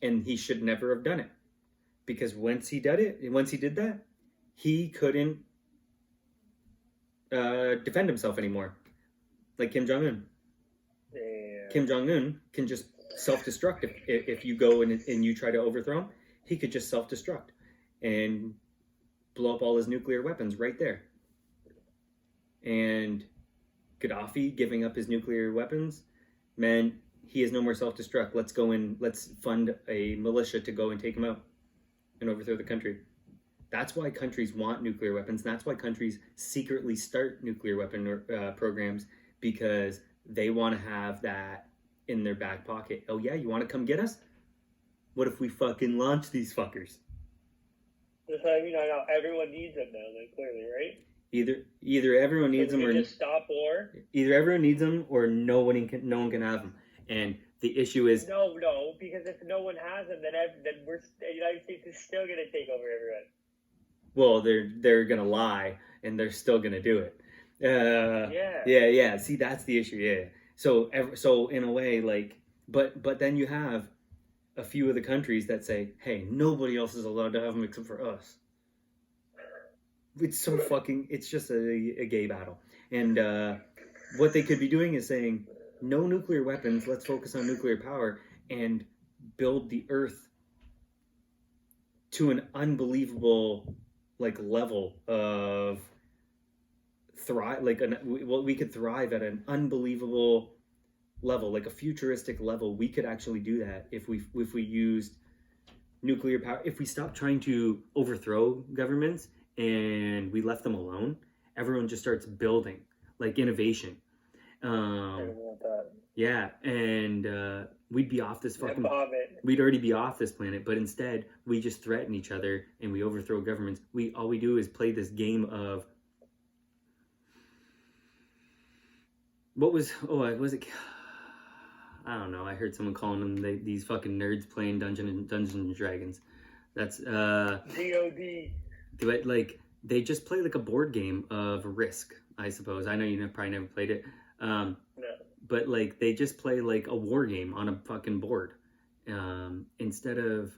And he should never have done it. Because once he did that, he couldn't defend himself anymore. Like Kim Jong-un. Yeah. Kim Jong-un can just self-destruct if you go and you try to overthrow him. He could just self-destruct and blow up all his nuclear weapons right there. And Gaddafi giving up his nuclear weapons meant he has no more self-destruct. Let's fund a militia to go and take him out and overthrow the country. That's why countries want nuclear weapons. That's why countries secretly start nuclear weapon programs, because they want to have that in their back pocket. Oh yeah, you want to come get us? What if we fucking launch these fuckers? That's what I mean. I know everyone needs them now. Then clearly, right? Either everyone needs them, or just stop war. Either everyone needs them, or no one can have them. And the issue is no, because if no one has them, then the United States is still going to take over everyone. Well, they're gonna lie, and they're still gonna do it. Yeah. See, that's the issue. Yeah. So in a way, like, but then you have a few of the countries that say, "Hey, nobody else is allowed to have them except for us." It's so fucking. It's just a gay battle, and what they could be doing is saying, "No nuclear weapons. Let's focus on nuclear power and build the Earth to an unbelievable." Level of thrive, we could thrive at an unbelievable level, like a futuristic level. We could actually do that if we used nuclear power. If we stopped trying to overthrow governments and we left them alone, everyone just starts building, like, innovation. Yeah, and we'd be off this fucking... We'd already be off this planet, but instead, we just threaten each other and we overthrow governments. All we do is play this game of... was it... I don't know, I heard someone calling them these fucking nerds playing Dungeons and Dragons. That's... DOD. But, they just play, a board game of Risk, I suppose. I know you probably never played it. No. But, they just play, a war game on a fucking board. Instead of,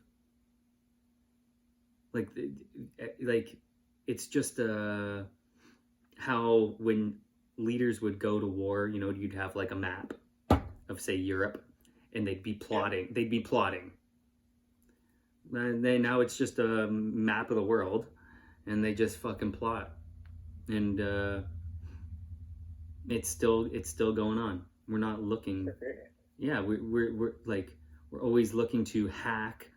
it's just, how when leaders would go to war, you'd have, a map of, say, Europe, and they'd be plotting. And now it's just a map of the world, and they just fucking plot. And, it's still going on. We're not looking. Yeah, we're always looking to hack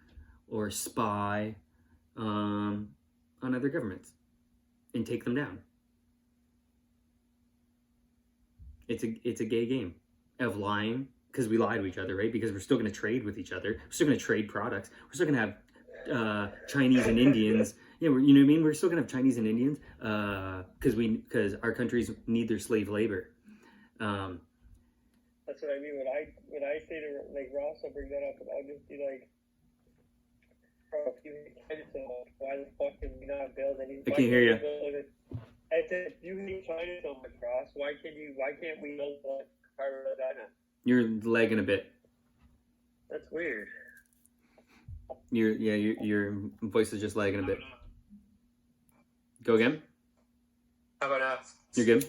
or spy on other governments and take them down. It's a gay game of lying, because we lie to each other, right? Because we're still going to trade with each other. We're still going to trade products. We're still going to have Chinese and Indians. Yeah, you know what I mean? We're still going to have Chinese and Indians because our countries need their slave labor. That's what I mean. When I say to Ross, I'll bring that up, and I'll just be like, "Bro, if you hate China so much, why the fuck can we not build any?" I can't hear you. I said, "If you hate China so much, Ross, why can't we build one for China?" You're lagging a bit. That's weird. Your voice is just lagging a bit. Go again. How about now? You're good.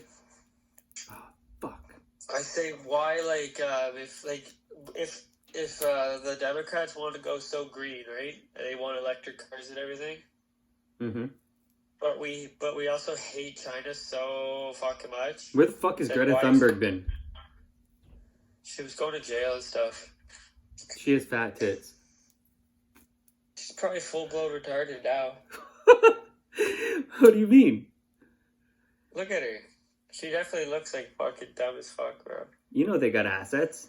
I say, why, if the Democrats want to go so green, right? And they want electric cars and everything. Mm-hmm. But we also hate China so fucking much. Where the fuck has Greta Thunberg been? She was going to jail and stuff. She has fat tits. She's probably full-blown retarded now. What do you mean? Look at her. She definitely looks like fucking dumb as fuck, bro. You know they got assets.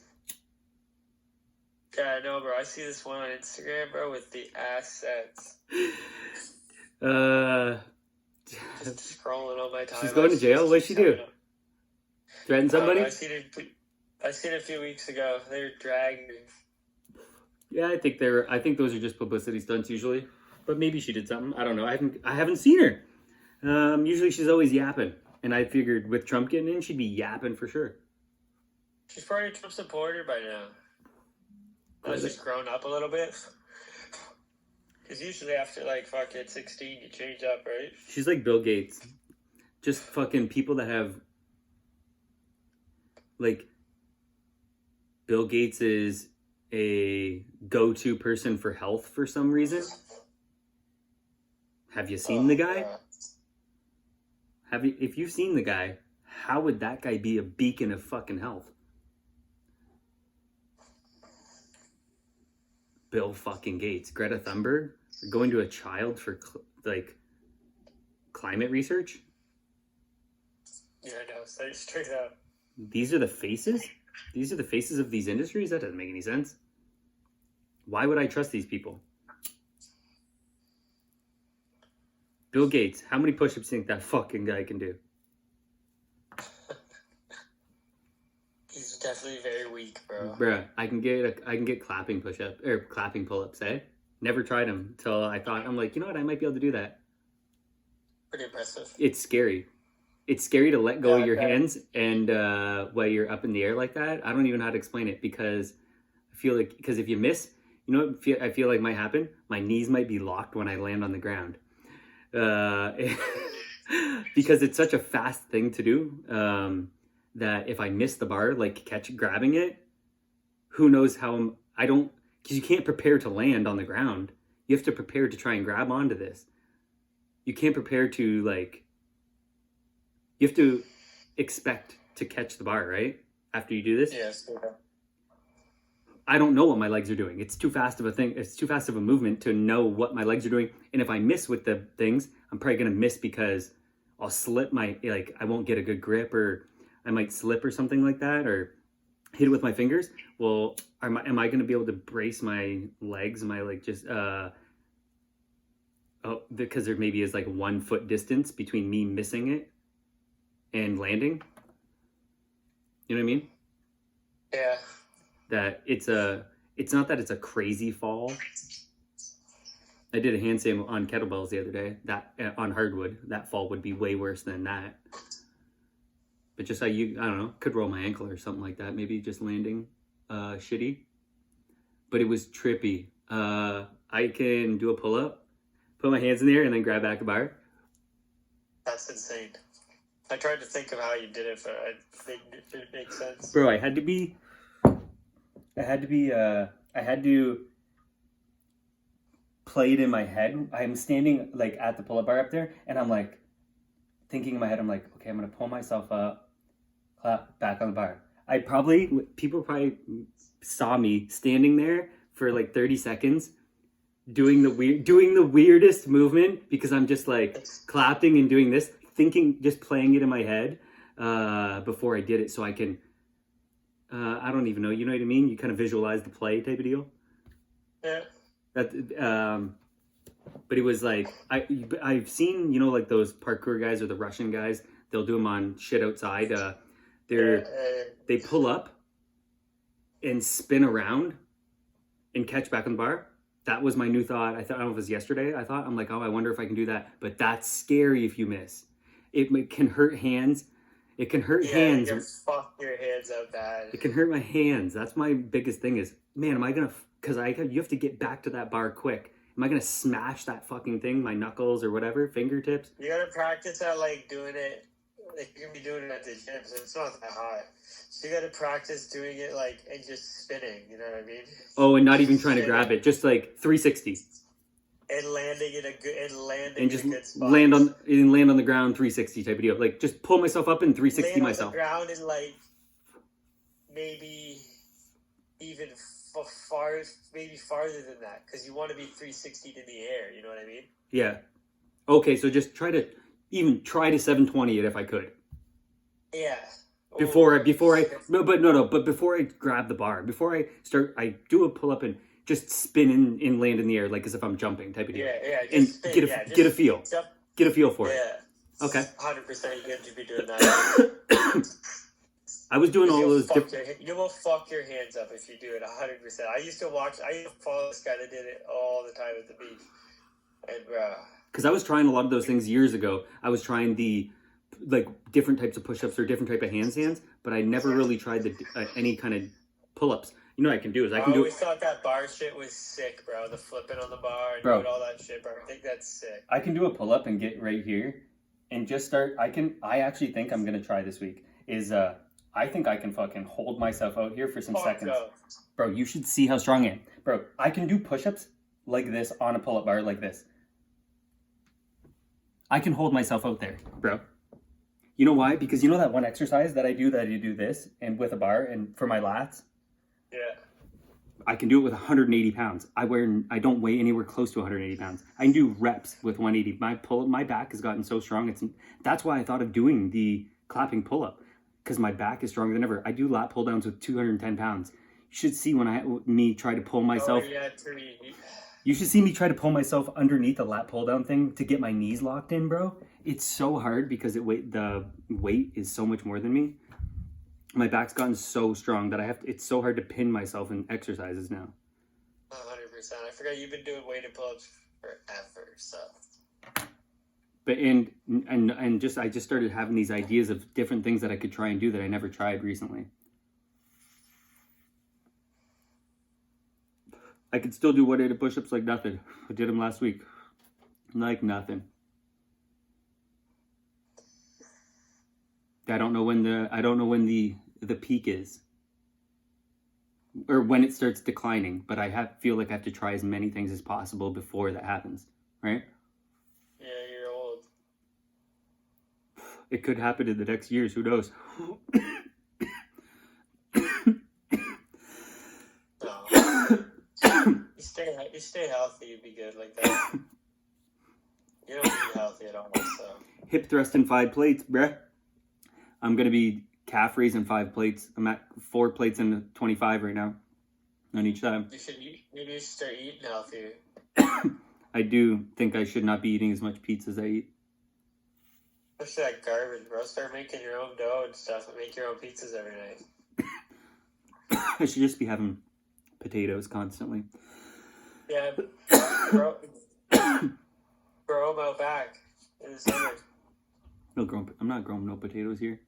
Yeah, I know, bro. I see this one on Instagram, bro, with the assets. Just scrolling on my timeline. She's going to jail? What'd she do? Threaten somebody? I seen it a few weeks ago. They were dragging me. Yeah, I think those are just publicity stunts usually. But maybe she did something. I don't know. I haven't seen her. Usually she's always yapping. And I figured with Trump getting in, she'd be yapping for sure. She's probably a Trump supporter by now. Unless she's grown up a little bit. Because usually after, like, fucking 16, you change up, right? She's like Bill Gates. Just fucking people that have... Like, Bill Gates is a go-to person for health for some reason. Have you seen the guy? Yeah. If you've seen the guy, how would that guy be a beacon of fucking health? Bill fucking Gates. Greta Thunberg? Going to a child for, climate research? Yeah, I know. Say it straight up. These are the faces? These are the faces of these industries? That doesn't make any sense. Why would I trust these people? Bill Gates, how many push-ups do you think that fucking guy can do? He's definitely very weak, bro. Bruh, I can get clapping push-up or clapping pull-ups, eh? Never tried them until I'm like, you know what? I might be able to do that. Pretty impressive. It's scary. It's scary to let go of your okay. hands and while you're up in the air like that. I don't even know how to explain it because I feel like if you miss, you know what I feel like might happen? My knees might be locked when I land on the ground. Because it's such a fast thing to do that if I miss the bar, like grabbing it, who knows how because you can't prepare to land on the ground. You have to prepare to try and grab onto this. You can't prepare to you have to expect to catch the bar, right? After you do this? Yes. Okay. I don't know what my legs are doing. It's too fast of a thing. It's too fast of a movement to know what my legs are doing. And if I miss with the things, I'm probably going to miss because I'll slip I won't get a good grip or I might slip or something like that or hit it with my fingers. Well, am I going to be able to brace my legs? Am I because there maybe is 1 foot distance between me missing it and landing? You know what I mean? Yeah. That it's not that it's a crazy fall. I did a handstand on kettlebells the other day. That on hardwood, that fall would be way worse than that. But just I don't know, could roll my ankle or something like that. Maybe just landing shitty. But it was trippy. I can do a pull up, put my hands in the air, and then grab back a bar. That's insane. I tried to think of how you did it, but I think it didn't make sense. Bro, I had to play it in my head. I'm standing at the pull-up bar up there, and I'm thinking in my head, I'm like, okay, I'm gonna pull myself up, clap back on the bar. People probably saw me standing there for 30 seconds, doing the weirdest movement because I'm just clapping and doing this, thinking, just playing it in my head before I did it, so I can. I don't even know. You know what I mean? You kind of visualize the play type of deal. Yeah. But it was I've seen those parkour guys or the Russian guys. They'll do them on shit outside. They pull up and spin around and catch back on the bar. That was my new thought. I don't know if it was yesterday. I'm like, oh, I wonder if I can do that. But that's scary if you miss. It can hurt hands. It can hurt hands. You can fuck your hands up bad. It can hurt my hands. That's my biggest thing is, man, am I going to, because you have to get back to that bar quick. Am I going to smash that fucking thing, my knuckles or whatever, fingertips? You got to practice at doing it. You can be doing it at the gym, so it's not that high. So you got to practice doing it and just spinning, you know what I mean? Oh, and not even trying to grab it, just 360. And landing in a good spot. land on the ground 360 type of deal. Just pull myself up and 360 land myself. On the ground and maybe even maybe farther than that because you want to be 360 in the air. You know what I mean? Yeah. Okay, so just try to 720 it if I could. Yeah. Before I but before I grab the bar, before I start, I do a pull up and just spin and land in the air like as if I'm jumping type of deal. Yeah, And just spin, get a feel. Jump. Get a feel for it. Yeah. Okay. 100% you get to be doing that. I was doing all those You will fuck your hands up if you do it 100%. I used to follow this guy that did it all the time at the beach. And because I was trying a lot of those things years ago. I was trying the like different types of push-ups or different type of handstands, but I never really tried any kind of pull-ups. You know what I can do is I can do. I always thought that bar shit was sick, bro. The flipping on the bar and doing all that shit, bro. I think that's sick. I can do a pull-up and get right here and just start. I actually think I'm gonna try this week is I think I can fucking hold myself out here for some seconds. No. Bro, you should see how strong I am. Bro, I can do push-ups like this on a pull-up bar like this. I can hold myself out there, bro. You know why? Because you know that one exercise that I do this and with a bar and for my lats? Yeah. I can do it with 180 pounds. I don't weigh anywhere close to 180 pounds. I can do reps with 180. My back has gotten so strong. That's why I thought of doing the clapping pull-up, because my back is stronger than ever. I do lat pull downs with 210 pounds. You should see when me try to pull myself. Oh, yeah, you should see me try to pull myself underneath the lat pull down thing to get my knees locked in, bro. It's so hard because the weight is so much more than me. My back's gotten so strong that it's so hard to pin myself in exercises now. 100%. I forgot you've been doing weighted pull-ups forever, so. But I just started having these ideas of different things that I could try and do that I never tried recently. I could still do weighted push-ups like nothing. I did them last week. Like nothing. I don't know when the peak is, or when it starts declining. But I feel like I have to try as many things as possible before that happens, right? Yeah, you're old. It could happen in the next years. Who knows? You stay healthy, you'd be good like that. You don't be healthy at all, so. Hip thrust and 5 plates, bruh. I'm going to be calf raising 5 plates. I'm at 4 plates and 25 right now on each side. You need to start eating healthier. I do think I should not be eating as much pizza as I eat. Push that garbage, bro. Start making your own dough and stuff and make your own pizzas every night. I should just be having potatoes constantly. Yeah, grow them out back in the summer. I'm not growing no potatoes here.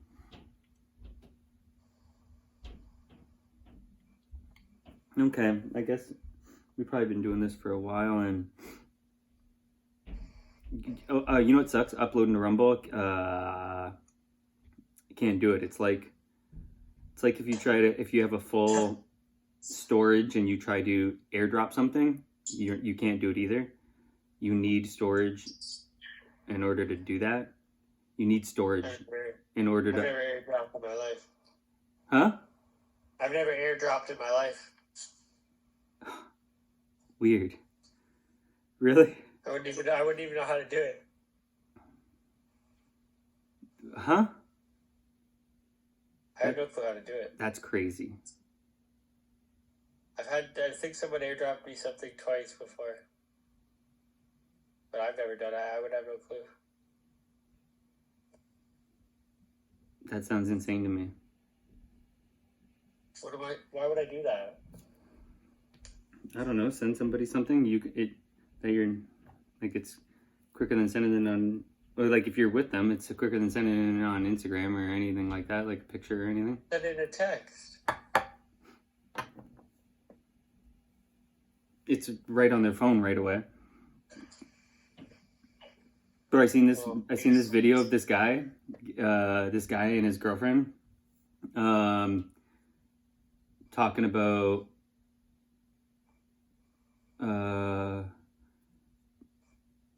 Okay, I guess we've probably been doing this for a while, and you know what sucks? Uploading to Rumble, you can't do it. It's like if you have a full storage and you try to airdrop something, you can't do it either. You need storage in order to do that. You need storage in order to. I've never airdropped in my life. Huh? I've never airdropped in my life. Weird. Really? I wouldn't even know how to do it. Huh? I have no clue how to do it. That's crazy. I think someone airdropped me something twice before. But I've never done it. I would have no clue. That sounds insane to me. Why would I do that? I don't know. Send somebody something. It's quicker than sending it on. Or like if you're with them, it's quicker than sending it on Instagram or anything like that, like a picture or anything. Send it in a text. It's right on their phone right away. But I seen this video of this guy and his girlfriend, talking about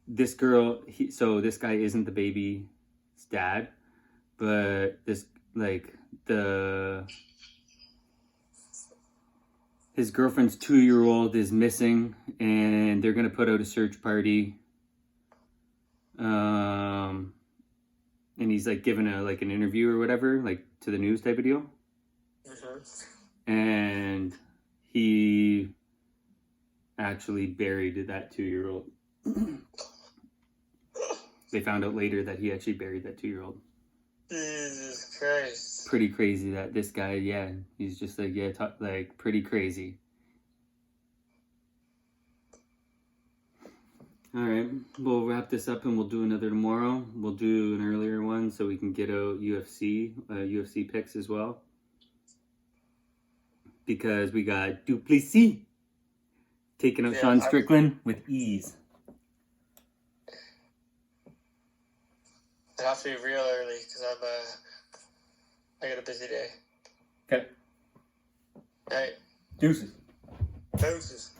this girl. So this guy isn't the baby's dad, but his girlfriend's 2-year-old is missing, and they're gonna put out a search party. This girl isn't the baby's dad, but his girlfriend's 2-year-old is missing, and they're gonna put out a search party. This girl isn't the baby's dad, but his girlfriend's 2-year-old is missing, and they're gonna put out a search party. It's right on their phone right away. and he's like giving an interview or whatever, like to the news type of deal. And he actually buried that 2-year-old. They found out later that he actually buried that 2-year-old. Jesus Christ. Pretty crazy that this guy, yeah, he's just like, yeah, like pretty crazy. All right, we'll wrap this up and we'll do another tomorrow. We'll do an earlier one so we can get out UFC picks as well. Because we got Duplessis taking out Sean Strickland with ease. It has to be real early because I got a busy day. Okay. All right. Deuces. Deuces.